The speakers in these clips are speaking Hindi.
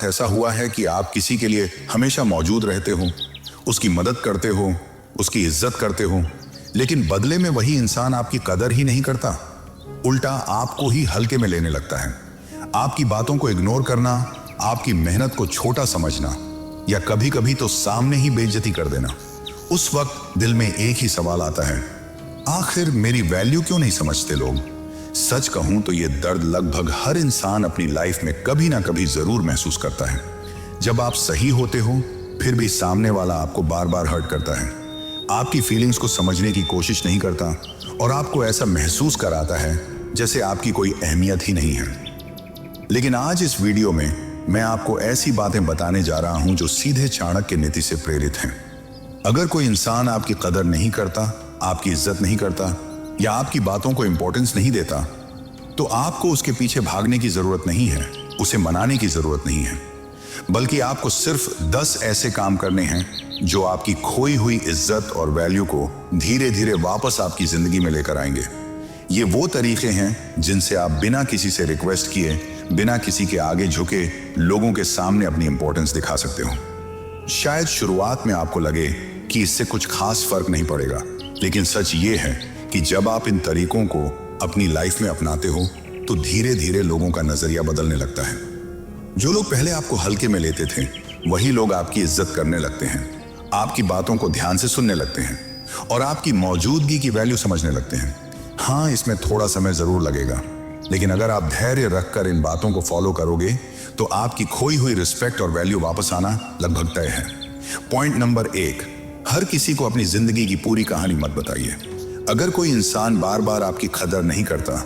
ऐसा हुआ है कि आप किसी के लिए हमेशा मौजूद रहते हो, उसकी मदद करते हो, उसकी इज्जत करते हो, लेकिन बदले में वही इंसान आपकी कदर ही नहीं करता, उल्टा आपको ही हल्के में लेने लगता है। आपकी बातों को इग्नोर करना, आपकी मेहनत को छोटा समझना या कभी कभी तो सामने ही बेइज्जती कर देना। उस वक्त दिल में एक ही सवाल आता है, आखिर मेरी वैल्यू क्यों नहीं समझते लोग। सच कहूं तो ये दर्द लगभग हर इंसान अपनी लाइफ में कभी ना कभी जरूर महसूस करता है। जब आप सही होते हो फिर भी सामने वाला आपको बार बार हर्ट करता है, आपकी फीलिंग्स को समझने की कोशिश नहीं करता और आपको ऐसा महसूस कराता है जैसे आपकी कोई अहमियत ही नहीं है। लेकिन आज इस वीडियो में मैं आपको ऐसी बातें बताने जा रहा हूं जो सीधे चाणक्य नीति से प्रेरित हैं। अगर कोई इंसान आपकी कदर नहीं करता, आपकी इज्जत नहीं करता या आपकी बातों को इंपॉर्टेंस नहीं देता, तो आपको उसके पीछे भागने की जरूरत नहीं है, उसे मनाने की जरूरत नहीं है, बल्कि आपको सिर्फ 10 ऐसे काम करने हैं जो आपकी खोई हुई इज्जत और वैल्यू को धीरे धीरे वापस आपकी जिंदगी में लेकर आएंगे। ये वो तरीके हैं जिनसे आप बिना किसी से रिक्वेस्ट किए, बिना किसी के आगे झुके लोगों के सामने अपनी इंपॉर्टेंस दिखा सकते हो। शायद शुरुआत में आपको लगे कि इससे कुछ खास फर्क नहीं पड़ेगा, लेकिन सच ये है कि जब आप इन तरीकों को अपनी लाइफ में अपनाते हो तो धीरे धीरे लोगों का नजरिया बदलने लगता है। जो लोग पहले आपको हल्के में लेते थे वही लोग आपकी इज्जत करने लगते हैं, आपकी बातों को ध्यान से सुनने लगते हैं और आपकी मौजूदगी की वैल्यू समझने लगते हैं। हाँ, इसमें थोड़ा समय जरूर लगेगा, लेकिन अगर आप धैर्य रखकर इन बातों को फॉलो करोगे तो आपकी खोई हुई रिस्पेक्ट और वैल्यू वापस आना लगभग तय है। पॉइंट नंबर 1, हर किसी को अपनी जिंदगी की पूरी कहानी मत बताइए। अगर कोई इंसान बार बार आपकी कदर नहीं करता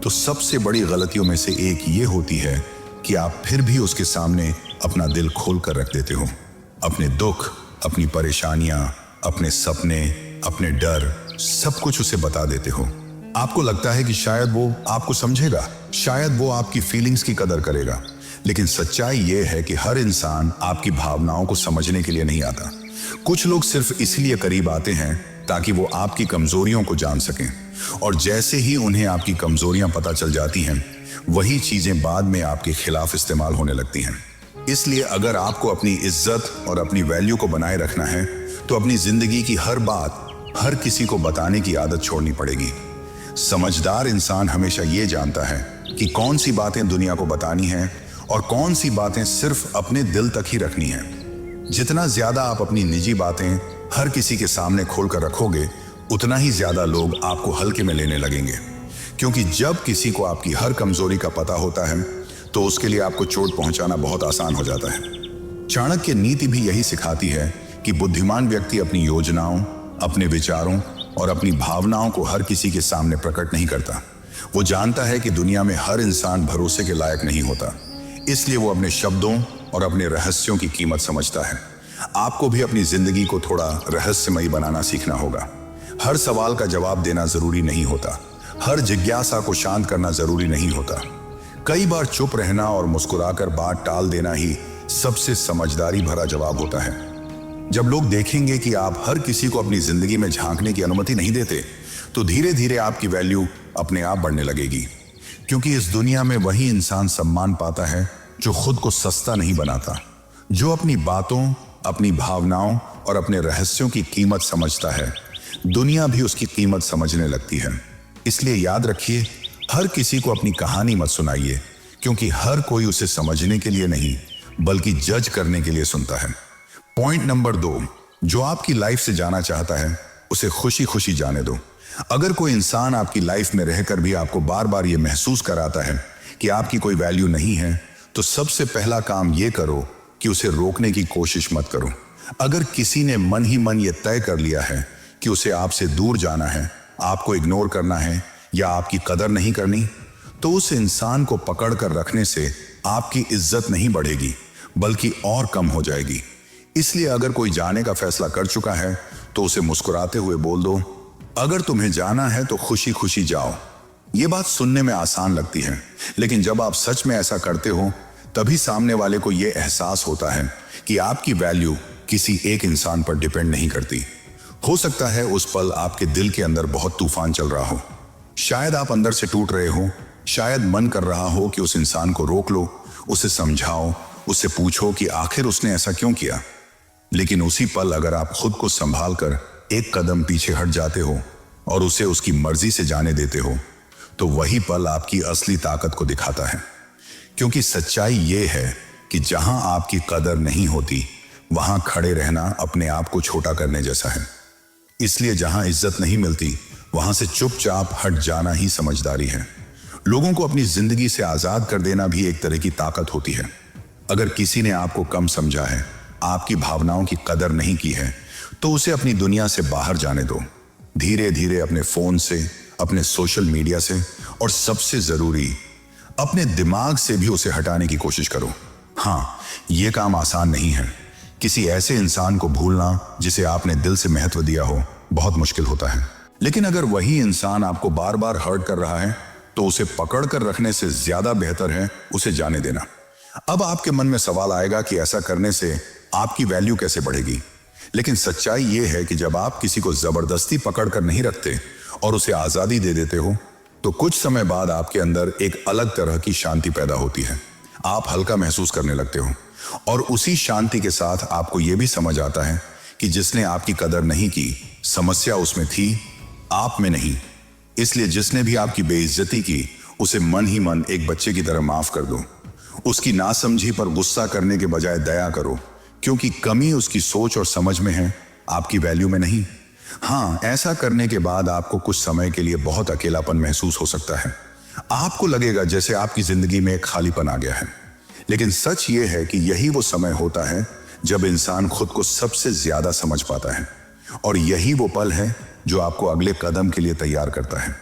तो सबसे बड़ी गलतियों में से एक ये होती है कि आप फिर भी उसके सामने अपना दिल खोल कर रख देते हो। अपने दुख, अपनी परेशानियां, अपने सपने, अपने डर, सब कुछ उसे बता देते हो। आपको लगता है कि शायद वो आपको समझेगा, शायद वो आपकी फीलिंग्स की कदर करेगा, लेकिन सच्चाई ये है कि हर इंसान आपकी भावनाओं को समझने के लिए नहीं आता। कुछ लोग सिर्फ इसलिए करीब आते हैं ताकि वो आपकी कमजोरियों को जान सकें, और जैसे ही उन्हें आपकी कमजोरियां पता चल जाती हैं वही चीजें बाद में आपके खिलाफ इस्तेमाल होने लगती हैं। इसलिए अगर आपको अपनी इज्जत और अपनी वैल्यू को बनाए रखना है तो अपनी जिंदगी की हर बात हर किसी को बताने की आदत छोड़नी पड़ेगी। समझदार इंसान हमेशा ये जानता है कि कौन सी बातें दुनिया को बतानी हैं और कौन सी बातें सिर्फ अपने दिल तक ही रखनी है। जितना ज्यादा आप अपनी निजी बातें हर किसी के सामने खोलकर रखोगे उतना ही ज्यादा लोग आपको हल्के में लेने लगेंगे, क्योंकि जब किसी को आपकी हर कमजोरी का पता होता है तो उसके लिए आपको चोट पहुंचाना बहुत आसान हो जाता है। चाणक्य नीति भी यही सिखाती है कि बुद्धिमान व्यक्ति अपनी योजनाओं, अपने विचारों और अपनी भावनाओं को हर किसी के सामने प्रकट नहीं करता। वो जानता है कि दुनिया में हर इंसान भरोसे के लायक नहीं होता, इसलिए वो अपने शब्दों और अपने रहस्यों की कीमत समझता है। आपको भी अपनी जिंदगी को थोड़ा रहस्यमयी बनाना सीखना होगा। हर सवाल का जवाब देना जरूरी नहीं होता, हर जिज्ञासा को शांत करना जरूरी नहीं होता। कई बार चुप रहना और मुस्कुराकर बात टाल देना ही सबसे समझदारी भरा जवाब होता है। जब लोग देखेंगे कि आप हर किसी को अपनी जिंदगी में झांकने की अनुमति नहीं देते तो धीरे धीरे आपकी वैल्यू अपने आप बढ़ने लगेगी, क्योंकि इस दुनिया में वही इंसान सम्मान पाता है जो खुद को सस्ता नहीं बनाता, जो अपनी बातों, अपनी भावनाओं और अपने रहस्यों की कीमत समझता है। दुनिया भी उसकी कीमत समझने लगती है। इसलिए याद रखिए, हर किसी को अपनी कहानी मत सुनाइए, क्योंकि हर कोई उसे समझने के लिए नहीं बल्कि जज करने के लिए सुनता है। पॉइंट नंबर 2, जो आपकी लाइफ से जाना चाहता है उसे खुशी खुशी जाने दो। अगर कोई इंसान आपकी लाइफ में रहकर भी आपको बार बार ये महसूस कराता है कि आपकी कोई वैल्यू नहीं है तो सबसे पहला काम ये करो कि उसे रोकने की कोशिश मत करो। अगर किसी ने मन ही मन ये तय कर लिया है कि उसे आपसे दूर जाना है, आपको इग्नोर करना है या आपकी कदर नहीं करनी, तो उस इंसान को पकड़ कर रखने से आपकी इज्जत नहीं बढ़ेगी बल्कि और कम हो जाएगी। इसलिए अगर कोई जाने का फैसला कर चुका है तो उसे मुस्कुराते हुए बोल दो, अगर तुम्हें जाना है तो खुशी खुशी जाओ। ये बात सुनने में आसान लगती है, लेकिन जब आप सच में ऐसा करते हो तभी सामने वाले को यह एहसास होता है कि आपकी वैल्यू किसी एक इंसान पर डिपेंड नहीं करती। हो सकता है उस पल आपके दिल के अंदर बहुत तूफान चल रहा हो, शायद आप अंदर से टूट रहे हो, शायद मन कर रहा हो कि उस इंसान को रोक लो, उसे समझाओ उससे पूछो कि आखिर उसने ऐसा क्यों किया। लेकिन उसी पल अगर आप खुद को संभाल कर एक कदम पीछे हट जाते हो और उसे उसकी मर्जी से जाने देते हो, तो वही पल आपकी असली ताकत को दिखाता है। क्योंकि सच्चाई ये है कि जहां आपकी कदर नहीं होती, वहां खड़े रहना अपने आप को छोटा करने जैसा है। इसलिए जहां इज्जत नहीं मिलती, वहां से चुपचाप हट जाना ही समझदारी है। लोगों को अपनी जिंदगी से आजाद कर देना भी एक तरह की ताकत होती है। अगर किसी ने आपको कम समझा है, आपकी भावनाओं की कदर नहीं की है, तो उसे अपनी दुनिया से बाहर जाने दो। धीरे धीरे अपने फोन से, अपने सोशल मीडिया से और सबसे जरूरी अपने दिमाग से भी उसे हटाने की कोशिश करो। हाँ, यह काम आसान नहीं है। किसी ऐसे इंसान को भूलना जिसे आपने दिल से महत्व दिया हो, बहुत मुश्किल होता है। लेकिन अगर वही इंसान आपको बार बार हर्ट कर रहा है, तो उसे पकड़ कर रखने से ज्यादा बेहतर है उसे जाने देना। अब आपके मन में सवाल आएगा कि ऐसा करने से आपकी वैल्यू कैसे बढ़ेगी। लेकिन सच्चाई यह है कि जब आप किसी को जबरदस्ती पकड़ कर नहीं रखते और उसे आजादी दे देते हो, तो कुछ समय बाद आपके अंदर एक अलग तरह की शांति पैदा होती है। आप हल्का महसूस करने लगते हो और उसी शांति के साथ आपको यह भी समझ आता है कि जिसने आपकी कदर नहीं की, समस्या उसमें थी, आप में नहीं। इसलिए जिसने भी आपकी बेइज्जती की, उसे मन ही मन एक बच्चे की तरह माफ कर दो। उसकी नासमझी पर गुस्सा करने के बजाय दया करो, क्योंकि कमी उसकी सोच और समझ में है, आपकी वैल्यू में नहीं। हाँ, ऐसा करने के बाद आपको कुछ समय के लिए बहुत अकेलापन महसूस हो सकता है। आपको लगेगा जैसे आपकी जिंदगी में एक खालीपन आ गया है। लेकिन सच ये है कि यही वो समय होता है जब इंसान खुद को सबसे ज्यादा समझ पाता है। और यही वो पल है जो आपको अगले कदम के लिए तैयार करता है।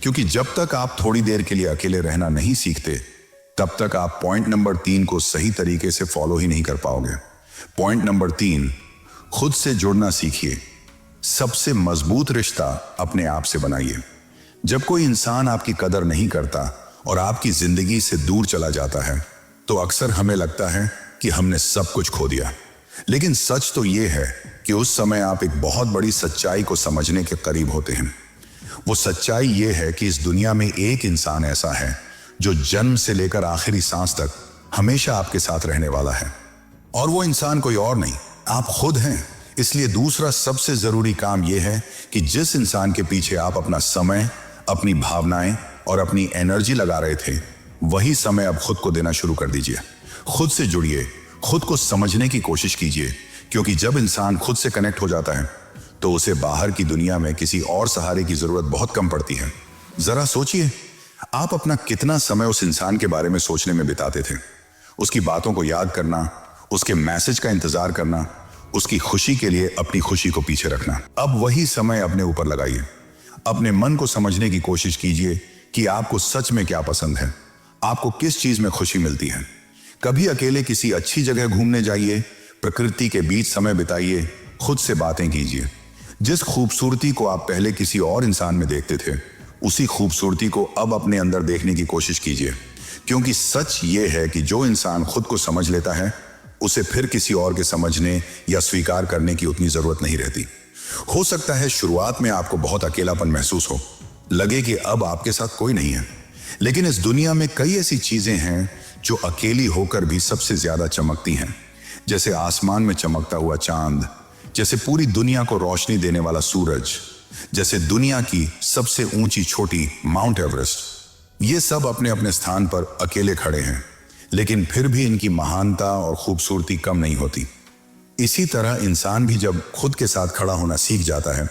क्योंकि जब तक आप थोड़ी देर के लिए अकेले रहना नहीं सीखते, तब तक आप पॉइंट नंबर 3 को सही तरीके से फॉलो ही नहीं कर पाओगे। पॉइंट नंबर 3, खुद से जुड़ना सीखिए। सबसे मजबूत रिश्ता अपने आप से बनाइए। जब कोई इंसान आपकी कदर नहीं करता और आपकी जिंदगी से दूर चला जाता है, तो अक्सर हमें लगता है कि हमने सब कुछ खो दिया। लेकिन सच तो यह है कि उस समय आप एक बहुत बड़ी सच्चाई को समझने के करीब होते हैं। वो सच्चाई यह है कि इस दुनिया में एक इंसान ऐसा है जो जन्म से लेकर आखिरी सांस तक हमेशा आपके साथ रहने वाला है। और वो इंसान कोई और नहीं, आप खुद हैं। इसलिए दूसरा सबसे जरूरी काम यह है कि जिस इंसान के पीछे आप अपना समय, अपनी भावनाएं और अपनी एनर्जी लगा रहे थे, वही समय अब खुद को देना शुरू कर दीजिए। खुद से जुड़िए, खुद को समझने की कोशिश कीजिए। क्योंकि जब इंसान खुद से कनेक्ट हो जाता है, तो उसे बाहर की दुनिया में किसी और सहारे की जरूरत बहुत कम पड़ती है। जरा सोचिए, आप अपना कितना समय उस इंसान के बारे में सोचने में बिताते थे। उसकी बातों को याद करना, उसके मैसेज का इंतजार करना, उसकी खुशी के लिए अपनी खुशी को पीछे रखना। अब वही समय अपने ऊपर लगाइए। अपने मन को समझने की कोशिश कीजिए कि आपको सच में क्या पसंद है, आपको किस चीज में खुशी मिलती है। कभी अकेले किसी अच्छी जगह घूमने जाइए, प्रकृति के बीच समय बिताइए, खुद से बातें कीजिए। जिस खूबसूरती को आप पहले किसी और इंसान में देखते थे, उसी खूबसूरती को अब अपने अंदर देखने की कोशिश कीजिए। क्योंकि सच ये है कि जो इंसान खुद को समझ लेता है, उसे फिर किसी और के समझने या स्वीकार करने की उतनी जरूरत नहीं रहती। हो सकता है शुरुआत में आपको बहुत अकेलापन महसूस हो, लगे कि अब आपके साथ कोई नहीं है। लेकिन इस दुनिया में कई ऐसी चीजें हैं जो अकेली होकर भी सबसे ज्यादा चमकती हैं। जैसे आसमान में चमकता हुआ चांद, जैसे पूरी दुनिया को रोशनी देने वाला सूरज, जैसे दुनिया की सबसे ऊंची चोटी माउंट एवरेस्ट। ये सब अपने अपने स्थान पर अकेले खड़े हैं, लेकिन फिर भी इनकी महानता और खूबसूरती कम नहीं होती। इसी तरह इंसान भी जब खुद के साथ खड़ा होना सीख जाता है,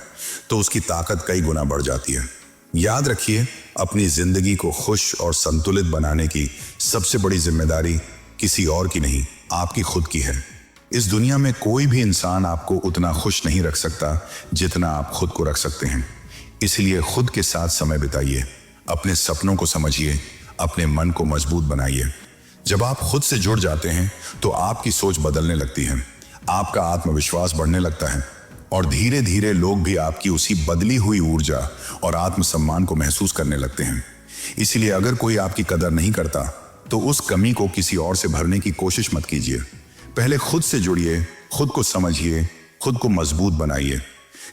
तो उसकी ताकत कई गुना बढ़ जाती है। याद रखिए, अपनी जिंदगी को खुश और संतुलित बनाने की सबसे बड़ी जिम्मेदारी किसी और की नहीं, आपकी खुद की है। इस दुनिया में कोई भी इंसान आपको उतना खुश नहीं रख सकता जितना आप खुद को रख सकते हैं। इसलिए खुद के साथ समय बिताइए, अपने सपनों को समझिए, अपने मन को मजबूत बनाइए। जब आप खुद से जुड़ जाते हैं, तो आपकी सोच बदलने लगती है, आपका आत्मविश्वास बढ़ने लगता है और धीरे धीरे लोग भी आपकी उसी बदली हुई ऊर्जा और आत्मसम्मान को महसूस करने लगते हैं। इसलिए अगर कोई आपकी कदर नहीं करता, तो उस कमी को किसी और से भरने की कोशिश मत कीजिए। पहले खुद से जुड़िए, खुद को समझिए, खुद को मजबूत बनाइए।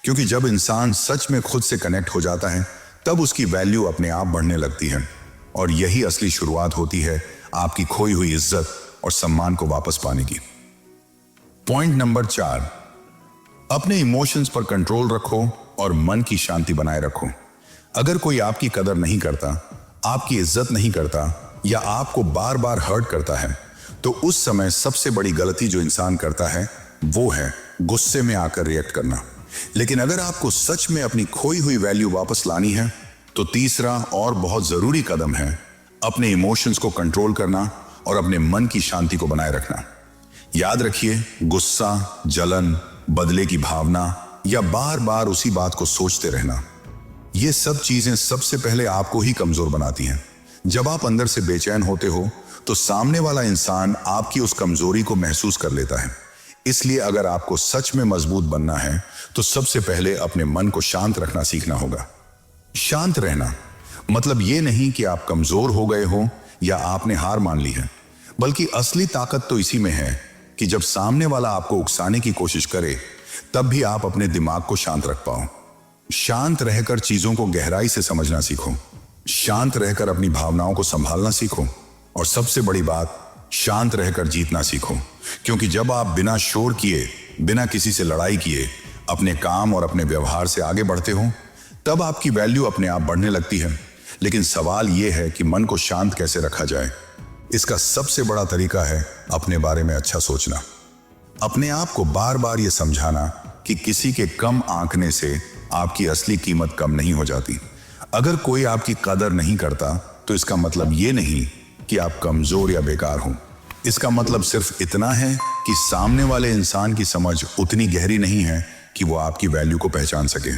क्योंकि जब इंसान सच में खुद से कनेक्ट हो जाता है, तब उसकी वैल्यू अपने आप बढ़ने लगती है। और यही असली शुरुआत होती है आपकी खोई हुई इज्जत और सम्मान को वापस पाने की। पॉइंट नंबर 4, अपने इमोशंस पर कंट्रोल रखो और मन की शांति बनाए रखो। अगर कोई आपकी कदर नहीं करता, आपकी इज्जत नहीं करता या आपको बार बार हर्ट करता है, तो उस समय सबसे बड़ी गलती जो इंसान करता है वो है गुस्से में आकर रिएक्ट करना। लेकिन अगर आपको सच में अपनी खोई हुई वैल्यू वापस लानी है, तो तीसरा और बहुत जरूरी कदम है अपने इमोशंस को कंट्रोल करना और अपने मन की शांति को बनाए रखना। याद रखिए, गुस्सा, जलन, बदले की भावना या बार बार उसी बात को सोचते रहना, ये सब चीजें सबसे पहले आपको ही कमजोर बनाती हैं। जब आप अंदर से बेचैन होते हो तो सामने वाला इंसान आपकी उस कमजोरी को महसूस कर लेता है। इसलिए अगर आपको सच में मजबूत बनना है तो सबसे पहले अपने मन को शांत रखना सीखना होगा। शांत रहना मतलब ये नहीं कि आप कमजोर हो गए हो या आपने हार मान ली है, बल्कि असली ताकत तो इसी में है कि जब सामने वाला आपको उकसाने की कोशिश करे तब भी आप अपने दिमाग को शांत रख पाओ। शांत रहकर चीजों को गहराई से समझना सीखो, शांत रहकर अपनी भावनाओं को संभालना सीखो और सबसे बड़ी बात, शांत रहकर जीतना सीखो। क्योंकि जब आप बिना शोर किए, बिना किसी से लड़ाई किए अपने काम और अपने व्यवहार से आगे बढ़ते हो, तब आपकी वैल्यू अपने आप बढ़ने लगती है। लेकिन सवाल यह है कि मन को शांत कैसे रखा जाए। इसका सबसे बड़ा तरीका है अपने बारे में अच्छा सोचना। अपने आप को बार बार यह समझाना कि किसी के कम आंकने से आपकी असली कीमत कम नहीं हो जाती। अगर कोई आपकी कदर नहीं करता तो इसका मतलब ये नहीं कि आप कमजोर या बेकार हो। इसका मतलब सिर्फ इतना है कि सामने वाले इंसान की समझ उतनी गहरी नहीं है कि वो आपकी वैल्यू को पहचान सके।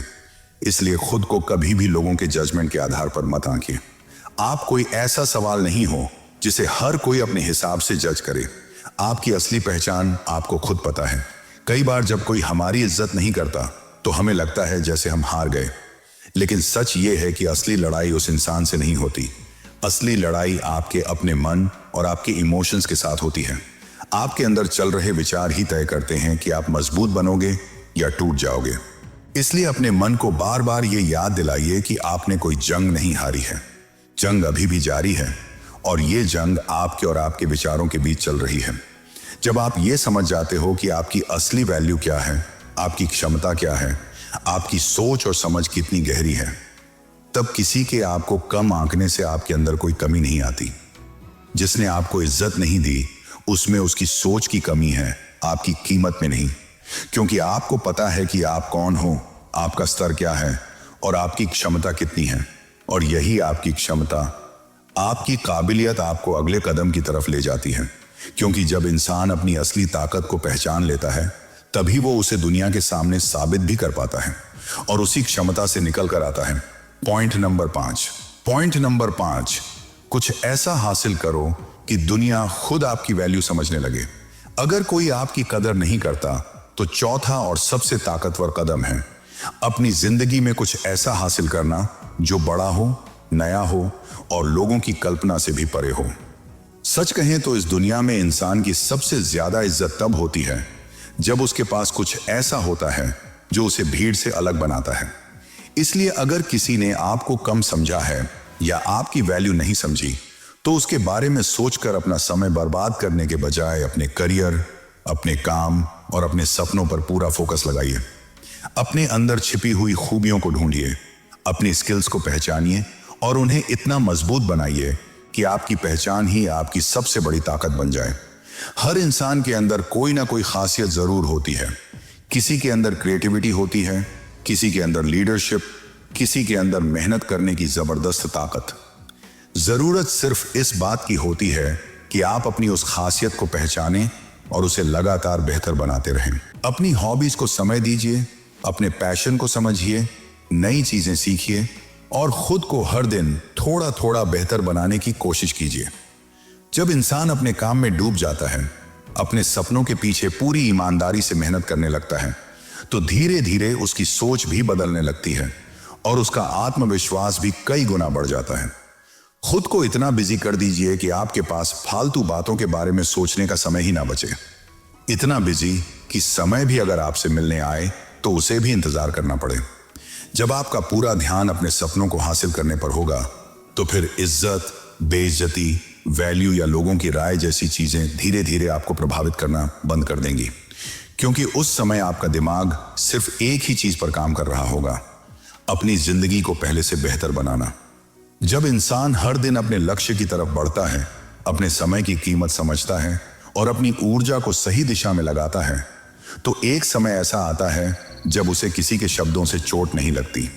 इसलिए खुद को कभी भी लोगों के जजमेंट के आधार पर मत आंकिए। आप कोई ऐसा सवाल नहीं हो जिसे हर कोई अपने हिसाब से जज करे। आपकी असली पहचान आपको खुद पता है। कई बार जब कोई हमारी इज्जत नहीं करता तो हमें लगता है जैसे हम हार गए, लेकिन सच ये है कि असली लड़ाई उस इंसान से नहीं होती। असली लड़ाई आपके अपने मन और आपके इमोशंस के साथ होती है। आपके अंदर चल रहे विचार ही तय करते हैं कि आप मजबूत बनोगे या टूट जाओगे। इसलिए अपने मन को बार बार ये याद दिलाइए कि आपने कोई जंग नहीं हारी है। जंग अभी भी जारी है और ये जंग आपके और आपके विचारों के बीच चल रही है। जब आप ये समझ जाते हो कि आपकी असली वैल्यू क्या है, आपकी क्षमता क्या है, आपकी सोच और समझ कितनी गहरी है, तब किसी के आपको कम आंकने से आपके अंदर कोई कमी नहीं आती। जिसने आपको इज्जत नहीं दी उसमें उसकी सोच की कमी है, आपकी कीमत में नहीं। क्योंकि आपको पता है कि आप कौन हो, आपका स्तर क्या है और आपकी क्षमता कितनी है। और यही आपकी क्षमता, आपकी काबिलियत आपको अगले कदम की तरफ ले जाती है। क्योंकि जब इंसान अपनी असली ताकत को पहचान लेता है तभी वो उसे दुनिया के सामने साबित भी कर पाता है और उसी क्षमता से निकल कर आता है। पॉइंट नंबर 5, कुछ ऐसा हासिल करो कि दुनिया खुद आपकी वैल्यू समझने लगे। अगर कोई आपकी कदर नहीं करता तो चौथा और सबसे ताकतवर कदम है अपनी जिंदगी में कुछ ऐसा हासिल करना जो बड़ा हो, नया हो और लोगों की कल्पना से भी परे हो। सच कहें तो इस दुनिया में इंसान की सबसे ज्यादा इज्जत तब होती है जब उसके पास कुछ ऐसा होता है जो उसे भीड़ से अलग बनाता है। इसलिए अगर किसी ने आपको कम समझा है या आपकी वैल्यू नहीं समझी तो उसके बारे में सोचकर अपना समय बर्बाद करने के बजाय अपने करियर, अपने काम और अपने सपनों पर पूरा फोकस लगाइए। अपने अंदर छिपी हुई खूबियों को ढूंढिए, अपनी स्किल्स को पहचानिए और उन्हें इतना मजबूत बनाइए कि आपकी पहचान ही आपकी सबसे बड़ी ताकत बन जाए। हर इंसान के अंदर कोई ना कोई खासियत जरूर होती है। किसी के अंदर क्रिएटिविटी होती है, किसी के अंदर लीडरशिप, किसी के अंदर मेहनत करने की जबरदस्त ताकत। जरूरत सिर्फ इस बात की होती है कि आप अपनी उस खासियत को पहचानें और उसे लगातार बेहतर बनाते रहें। अपनी हॉबीज को समय दीजिए, अपने पैशन को समझिए, नई चीजें सीखिए और खुद को हर दिन थोड़ा थोड़ा बेहतर बनाने की कोशिश कीजिए। जब इंसान अपने काम में डूब जाता है, अपने सपनों के पीछे पूरी ईमानदारी से मेहनत करने लगता है, तो धीरे धीरे उसकी सोच भी बदलने लगती है और उसका आत्मविश्वास भी कई गुना बढ़ जाता है। खुद को इतना बिजी कर दीजिए कि आपके पास फालतू बातों के बारे में सोचने का समय ही ना बचे। इतना बिजी कि समय भी अगर आपसे मिलने आए तो उसे भी इंतजार करना पड़े। जब आपका पूरा ध्यान अपने सपनों को हासिल करने पर होगा तो फिर इज्जत, बेइज्जती वैल्यू या लोगों की राय जैसी चीजें धीरे धीरे आपको प्रभावित करना बंद कर देंगी, क्योंकि उस समय आपका दिमाग सिर्फ एक ही चीज पर काम कर रहा होगा, अपनी जिंदगी को पहले से बेहतर बनाना। जब इंसान हर दिन अपने लक्ष्य की तरफ बढ़ता है, अपने समय की कीमत समझता है और अपनी ऊर्जा को सही दिशा में लगाता है, तो एक समय ऐसा आता है जब उसे किसी के शब्दों से चोट नहीं लगती,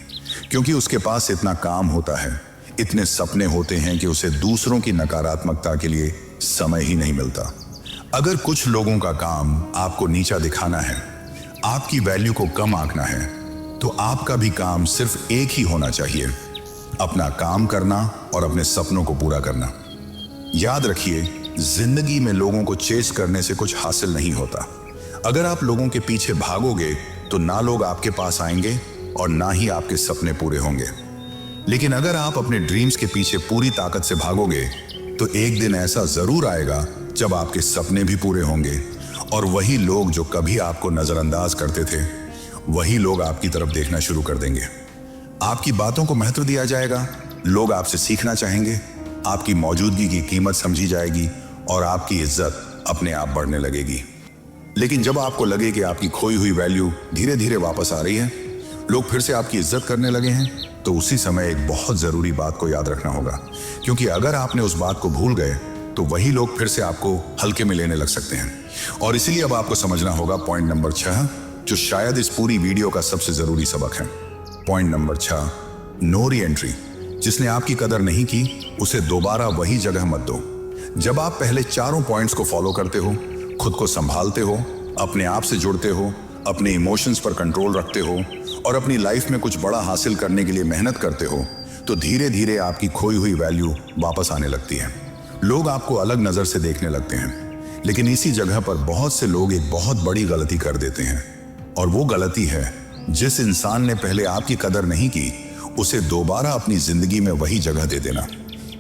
क्योंकि उसके पास इतना काम होता है, इतने सपने होते हैं कि उसे दूसरों की नकारात्मकता के लिए समय ही नहीं मिलता। अगर कुछ लोगों का काम आपको नीचा दिखाना है, आपकी वैल्यू को कम आंकना है, तो आपका भी काम सिर्फ एक ही होना चाहिए, अपना काम करना और अपने सपनों को पूरा करना। याद रखिए, जिंदगी में लोगों को चेस करने से कुछ हासिल नहीं होता। अगर आप लोगों के पीछे भागोगे तो ना लोग आपके पास आएंगे और ना ही आपके सपने पूरे होंगे। लेकिन अगर आप अपने ड्रीम्स के पीछे पूरी ताकत से भागोगे तो एक दिन ऐसा जरूर आएगा जब आपके सपने भी पूरे होंगे और वही लोग जो कभी आपको नजरअंदाज करते थे, वही लोग आपकी तरफ देखना शुरू कर देंगे। आपकी बातों को महत्व दिया जाएगा, लोग आपसे सीखना चाहेंगे, आपकी मौजूदगी की कीमत समझी जाएगी और आपकी इज्जत अपने आप बढ़ने लगेगी। लेकिन जब आपको लगे कि आपकी खोई हुई वैल्यू धीरे धीरे वापस आ रही है, लोग फिर से आपकी इज्जत करने लगे हैं, तो उसी समय एक बहुत जरूरी बात को याद रखना होगा, क्योंकि अगर आपने उस बात को भूल गए तो वही लोग फिर से आपको हल्के में लेने लग सकते हैं। और इसीलिए अब आपको समझना होगा पॉइंट नंबर 6, जो शायद इस पूरी वीडियो का सबसे जरूरी सबक है। Point number 6, no reentry. जिसने आपकी कदर नहीं की, उसे दोबारा वही जगह मत दो। जब आप पहले चारों पॉइंट्स को फॉलो करते हो, खुद को संभालते हो, अपने आप से जुड़ते हो, अपने इमोशंस पर कंट्रोल रखते हो और अपनी लाइफ में कुछ बड़ा हासिल करने के लिए मेहनत करते हो, तो धीरे धीरे आपकी खोई हुई वैल्यू वापस आने लगती है। लोग आपको अलग नजर से देखने लगते हैं, लेकिन इसी जगह पर बहुत से लोग एक बहुत बड़ी गलती कर देते हैं, और वो गलती है, जिस इंसान ने पहले आपकी कदर नहीं की, उसे दोबारा अपनी जिंदगी में वही जगह दे देना।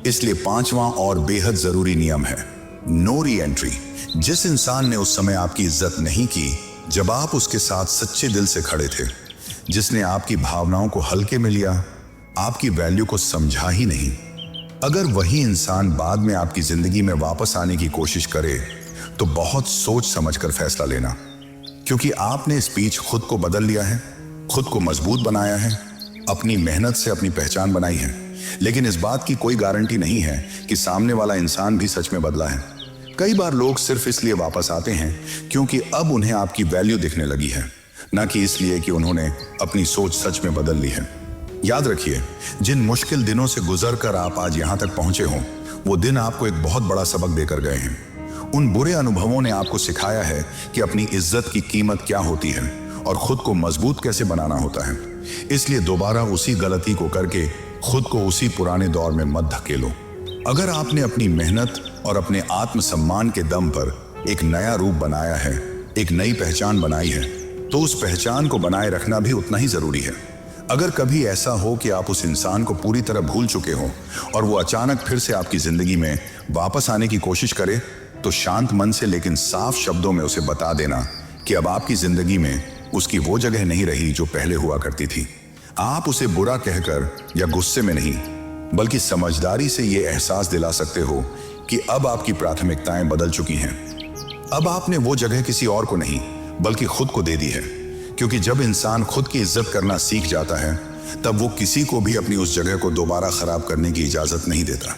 इसलिए 5वां और बेहद जरूरी नियम है, नो री एंट्री। जिस इंसान ने उस समय आपकी इज्जत नहीं की जब आप उसके साथ सच्चे दिल से खड़े थे, जिसने आपकी भावनाओं को हल्के में लिया, आपकी वैल्यू को समझा ही नहीं, अगर वही इंसान बाद में आपकी जिंदगी में वापस आने की कोशिश करे, तो बहुत सोच समझकर फैसला लेना, क्योंकि आपने इस बीच खुद को बदल लिया है, खुद को मजबूत बनाया है, अपनी मेहनत से अपनी पहचान बनाई है। लेकिन इस बात की कोई गारंटी नहीं है कि सामने वाला इंसान भी सच में बदला है। कई बार लोग सिर्फ इसलिए वापस आते हैं क्योंकि अब उन्हें आपकी वैल्यू दिखने लगी है, ना कि इसलिए कि उन्होंने अपनी सोच सच में बदल ली है। याद रखिए, जिन मुश्किल दिनों से गुजरकर आप आज यहां तक पहुंचे हों, वो दिन आपको एक बहुत बड़ा सबक देकर गए हैं। उन बुरे अनुभवों ने आपको सिखाया है कि अपनी इज्जत की कीमत क्या होती है और खुद को मजबूत कैसे बनाना होता है। इसलिए दोबारा उसी गलती को करके खुद को उसी पुराने दौर में मत धकेलो। अगर आपने अपनी मेहनत और अपने आत्मसम्मान के दम पर एक नया रूप बनाया है, एक नई पहचान बनाई है, तो उस पहचान को बनाए रखना भी उतना ही जरूरी है। अगर कभी ऐसा हो कि आप उस इंसान को पूरी तरह भूल चुके हो और वो अचानक फिर से आपकी जिंदगी में वापस आने की कोशिश करे, तो शांत मन से लेकिन साफ शब्दों में उसे बता देना कि अब आपकी जिंदगी में उसकी वो जगह नहीं रही जो पहले हुआ करती थी। आप उसे बुरा कहकर या गुस्से में नहीं, बल्कि समझदारी से ये एहसास दिला सकते हो कि अब आपकी प्राथमिकताएं बदल चुकी हैं। अब आपने वो जगह किसी और को नहीं, बल्कि खुद को दे दी है, क्योंकि जब इंसान खुद की इज्जत करना सीख जाता है, तब वो किसी को भी अपनी उस जगह को दोबारा खराब करने की इजाजत नहीं देता।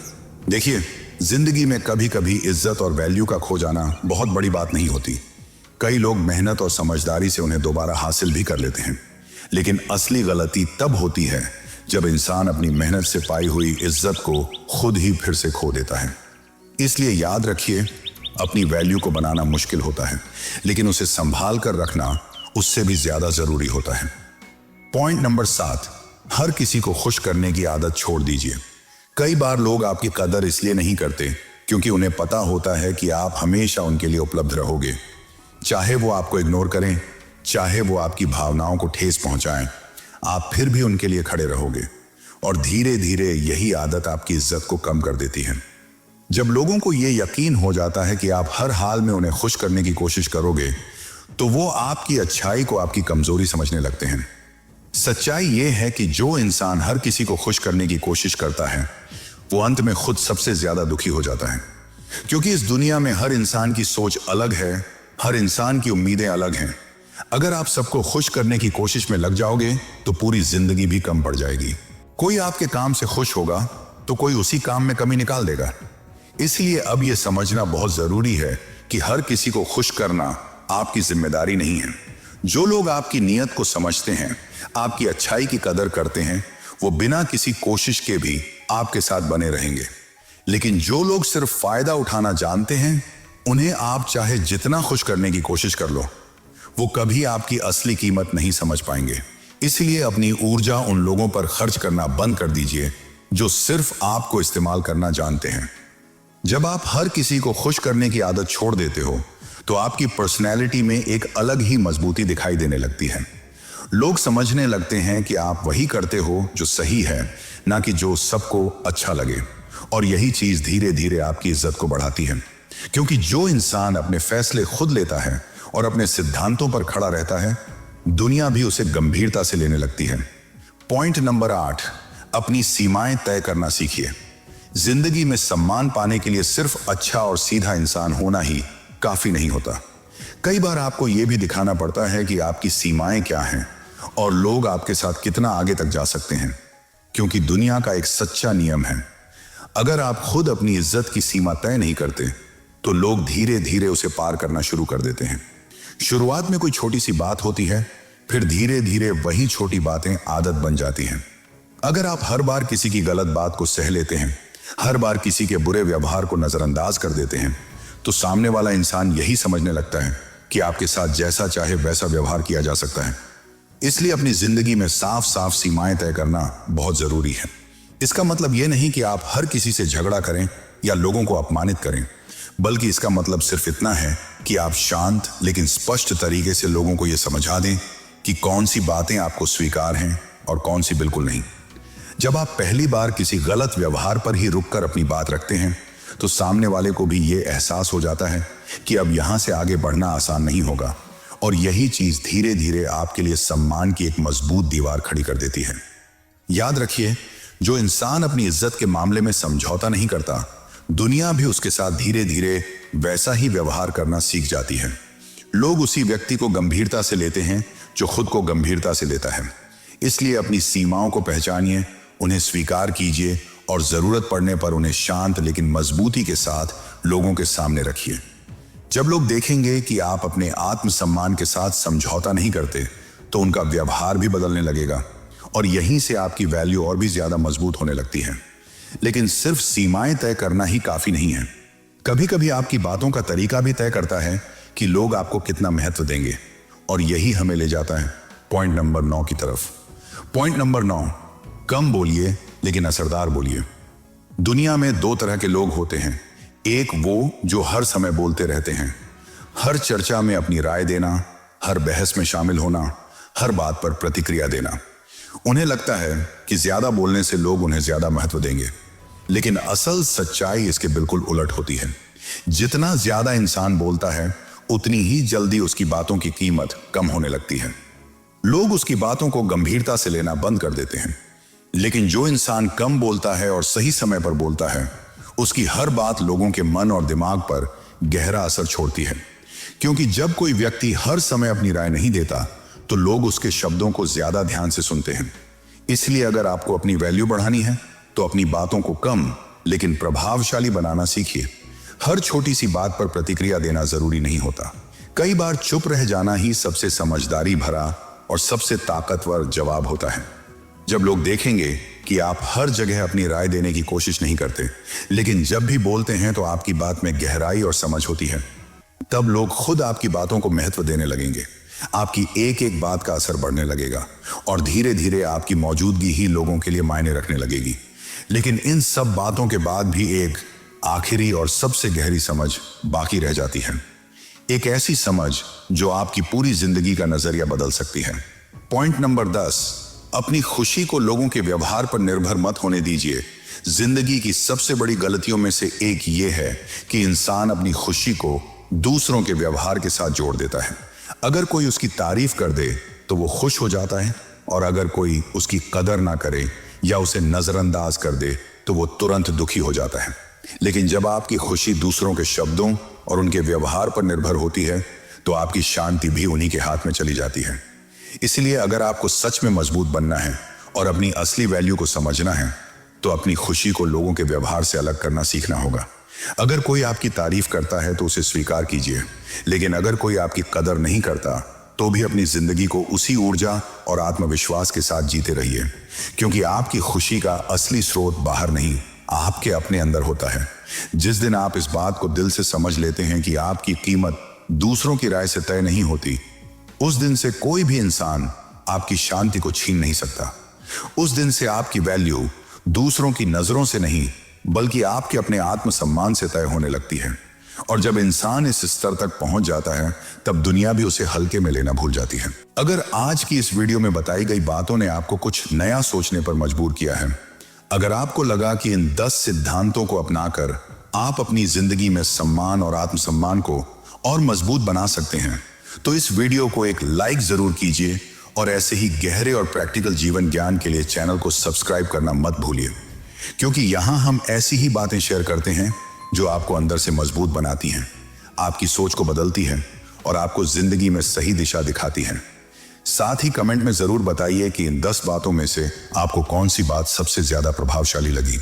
देखिए, जिंदगी में कभी कभी इज्जत और वैल्यू का खो जाना बहुत बड़ी बात नहीं होती। कई लोग मेहनत और समझदारी से उन्हें दोबारा हासिल भी कर लेते हैं, लेकिन असली गलती तब होती है जब इंसान अपनी मेहनत से पाई हुई इज्जत को खुद ही फिर से खो देता है। इसलिए याद रखिए, अपनी वैल्यू को बनाना मुश्किल होता है, लेकिन उसे संभाल कर रखना उससे भी ज्यादा जरूरी होता है। पॉइंट नंबर 7, हर किसी को खुश करने की आदत छोड़ दीजिए। कई बार लोग आपकी कदर इसलिए नहीं करते क्योंकि उन्हें पता होता है कि आप हमेशा उनके लिए उपलब्ध रहोगे। चाहे वो आपको इग्नोर करें, चाहे वो आपकी भावनाओं को ठेस पहुंचाएं, आप फिर भी उनके लिए खड़े रहोगे। और धीरे धीरे यही आदत आपकी इज्जत को कम कर देती है। जब लोगों को यह यकीन हो जाता है कि आप हर हाल में उन्हें खुश करने की कोशिश करोगे, तो वो आपकी अच्छाई को आपकी कमजोरी समझने लगते हैं। सच्चाई यह है कि जो इंसान हर किसी को खुश करने की कोशिश करता है, वो अंत में खुद सबसे ज्यादा दुखी हो जाता है। क्योंकि इस दुनिया में हर इंसान की सोच अलग है, हर इंसान की उम्मीदें अलग हैं। अगर आप सबको खुश करने की कोशिश में लग जाओगे तो पूरी जिंदगी भी कम पड़ जाएगी। कोई आपके काम से खुश होगा तो कोई उसी काम में कमी निकाल देगा। इसलिए अब यह समझना बहुत जरूरी है कि हर किसी को खुश करना आपकी जिम्मेदारी नहीं है। जो लोग आपकी नीयत को समझते हैं, आपकी अच्छाई की कदर करते हैं, वो बिना किसी कोशिश के भी आपके साथ बने रहेंगे। लेकिन जो लोग सिर्फ फायदा उठाना जानते हैं, उन्हें आप चाहे जितना खुश करने की कोशिश कर लो, वो कभी आपकी असली कीमत नहीं समझ पाएंगे। इसलिए अपनी ऊर्जा उन लोगों पर खर्च करना बंद कर दीजिए जो सिर्फ आपको इस्तेमाल करना जानते हैं। जब आप हर किसी को खुश करने की आदत छोड़ देते हो तो आपकी पर्सनैलिटी में एक अलग ही मजबूती दिखाई देने लगती है। लोग समझने लगते हैं कि आप वही करते हो जो सही है, ना कि जो सबको अच्छा लगे। और यही चीज धीरे धीरे आपकी इज्जत को बढ़ाती है। क्योंकि जो इंसान अपने फैसले खुद लेता है और अपने सिद्धांतों पर खड़ा रहता है, दुनिया भी उसे गंभीरता से लेने लगती है। पॉइंट नंबर 8, अपनी सीमाएं तय करना सीखिए। जिंदगी में सम्मान पाने के लिए सिर्फ अच्छा और सीधा इंसान होना ही काफी नहीं होता। कई बार आपको यह भी दिखाना पड़ता है कि आपकी सीमाएं क्या हैं और लोग आपके साथ कितना आगे तक जा सकते हैं। क्योंकि दुनिया का एक सच्चा नियम है, अगर आप खुद अपनी इज्जत की सीमा तय नहीं करते तो लोग धीरे धीरे उसे पार करना शुरू कर देते हैं। शुरुआत में कोई छोटी सी बात होती है, फिर धीरे धीरे वही छोटी बातें आदत बन जाती हैं। अगर आप हर बार किसी की गलत बात को सह लेते हैं, हर बार किसी के बुरे व्यवहार को नजरअंदाज कर देते हैं, तो सामने वाला इंसान यही समझने लगता है कि आपके साथ जैसा चाहे वैसा व्यवहार किया जा सकता है। इसलिए अपनी जिंदगी में साफ साफ सीमाएं तय करना बहुत जरूरी है। इसका मतलब यह नहीं कि आप हर किसी से झगड़ा करें या लोगों को अपमानित करें, बल्कि इसका मतलब सिर्फ इतना है कि आप शांत लेकिन स्पष्ट तरीके से लोगों को यह समझा दें कि कौन सी बातें आपको स्वीकार हैं और कौन सी बिल्कुल नहीं। जब आप पहली बार किसी गलत व्यवहार पर ही रुककर अपनी बात रखते हैं तो सामने वाले को भी यह एहसास हो जाता है कि अब यहां से आगे बढ़ना आसान नहीं होगा। और यही चीज धीरे धीरे आपके लिए सम्मान की एक मजबूत दीवार खड़ी कर देती है। याद रखिए, जो इंसान अपनी इज्जत के मामले में समझौता नहीं करता, दुनिया भी उसके साथ धीरे धीरे वैसा ही व्यवहार करना सीख जाती है। लोग उसी व्यक्ति को गंभीरता से लेते हैं जो खुद को गंभीरता से लेता है। इसलिए अपनी सीमाओं को पहचानिए, उन्हें स्वीकार कीजिए और जरूरत पड़ने पर उन्हें शांत लेकिन मजबूती के साथ लोगों के सामने रखिए। जब लोग देखेंगे कि आप अपने आत्मसम्मान के साथ समझौता नहीं करते, तो उनका व्यवहार भी बदलने लगेगा और यहीं से आपकी वैल्यू और भी ज्यादा मजबूत होने लगती है। लेकिन सिर्फ सीमाएं तय करना ही काफी नहीं है। कभी कभी आपकी बातों का तरीका भी तय करता है कि लोग आपको कितना महत्व देंगे। और यही हमें ले जाता है पॉइंट नंबर 9 की तरफ। पॉइंट नंबर 9, कम बोलिए लेकिन असरदार बोलिए। दुनिया में 2 तरह के लोग होते हैं। एक वो जो हर समय बोलते रहते हैं, हर चर्चा में अपनी राय देना, हर बहस में शामिल होना, हर बात पर प्रतिक्रिया देना। उन्हें लगता है कि ज्यादा बोलने से लोग उन्हें ज्यादा महत्व देंगे। लेकिन असल सच्चाई इसके बिल्कुल उलट होती है। जितना ज्यादा इंसान बोलता है, उतनी ही जल्दी उसकी बातों की कीमत कम होने लगती है। लोग उसकी बातों को गंभीरता से लेना बंद कर देते हैं। लेकिन जो इंसान कम बोलता है और सही समय पर बोलता है, उसकी हर बात लोगों के मन और दिमाग पर गहरा असर छोड़ती है। क्योंकि जब कोई व्यक्ति हर समय अपनी राय नहीं देता, तो लोग उसके शब्दों को ज्यादा ध्यान से सुनते हैं। इसलिए अगर आपको अपनी वैल्यू बढ़ानी है, तो अपनी बातों को कम लेकिन प्रभावशाली बनाना सीखिए। हर छोटी सी बात पर प्रतिक्रिया देना जरूरी नहीं होता। कई बार चुप रह जाना ही सबसे समझदारी भरा और सबसे ताकतवर जवाब होता है। जब लोग देखेंगे कि आप हर जगह अपनी राय देने की कोशिश नहीं करते, लेकिन जब भी बोलते हैं तो आपकी बात में गहराई और समझ होती है, तब लोग खुद आपकी बातों को महत्व देने लगेंगे। आपकी एक एक बात का असर बढ़ने लगेगा और धीरे धीरे आपकी मौजूदगी ही लोगों के लिए मायने रखने लगेगी। लेकिन इन सब बातों के बाद भी एक आखिरी और सबसे गहरी समझ बाकी रह जाती है। एक ऐसी समझ जो आपकी पूरी जिंदगी का नजरिया बदल सकती है। पॉइंट नंबर 10, अपनी खुशी को लोगों के व्यवहार पर निर्भर मत होने दीजिए। जिंदगी की सबसे बड़ी गलतियों में से एक ये है कि इंसान अपनी खुशी को दूसरों के व्यवहार के साथ जोड़ देता है। अगर कोई उसकी तारीफ कर दे तो वो खुश हो जाता है, और अगर कोई उसकी कदर ना करे या उसे नजरअंदाज कर दे तो वो तुरंत दुखी हो जाता है। लेकिन जब आपकी खुशी दूसरों के शब्दों और उनके व्यवहार पर निर्भर होती है तो आपकी शांति भी उन्हीं के हाथ में चली जाती है। इसलिए अगर आपको सच में मजबूत बनना है और अपनी असली वैल्यू को समझना है तो अपनी खुशी को लोगों के व्यवहार से अलग करना सीखना होगा। अगर कोई आपकी तारीफ करता है तो उसे स्वीकार कीजिए, लेकिन अगर कोई आपकी कदर नहीं करता तो भी अपनी जिंदगी को उसी ऊर्जा और आत्मविश्वास के साथ जीते रहिए, क्योंकि आपकी खुशी का असली स्रोत बाहर नहीं, आपके अपने अंदर होता है। जिस दिन आप इस बात को दिल से समझ लेते हैं कि आपकी कीमत दूसरों की राय से तय नहीं होती, उस दिन से कोई भी इंसान आपकी शांति को छीन नहीं सकता। उस दिन से आपकी वैल्यू दूसरों की नजरों से नहीं बल्कि आपके अपने आत्मसम्मान से तय होने लगती है। और जब इंसान इस स्तर तक पहुंच जाता है तब दुनिया भी उसे हल्के में लेना भूल जाती है। अगर आज की इस वीडियो में बताई गई बातों ने आपको कुछ नया सोचने पर मजबूर किया है, अगर आपको लगा कि इन 10 सिद्धांतों को अपनाकर आप अपनी जिंदगी में सम्मान और आत्मसम्मान को और मजबूत बना सकते हैं, तो इस वीडियो को एक लाइक जरूर कीजिए और ऐसे ही गहरे और प्रैक्टिकल जीवन ज्ञान के लिए चैनल को सब्सक्राइब करना मत भूलिए, क्योंकि यहां हम ऐसी ही बातें शेयर करते हैं जो आपको अंदर से मजबूत बनाती हैं, आपकी सोच को बदलती हैं और आपको जिंदगी में सही दिशा दिखाती हैं। साथ ही कमेंट में जरूर बताइए कि इन 10 बातों में से आपको कौन सी बात सबसे ज्यादा प्रभावशाली लगी।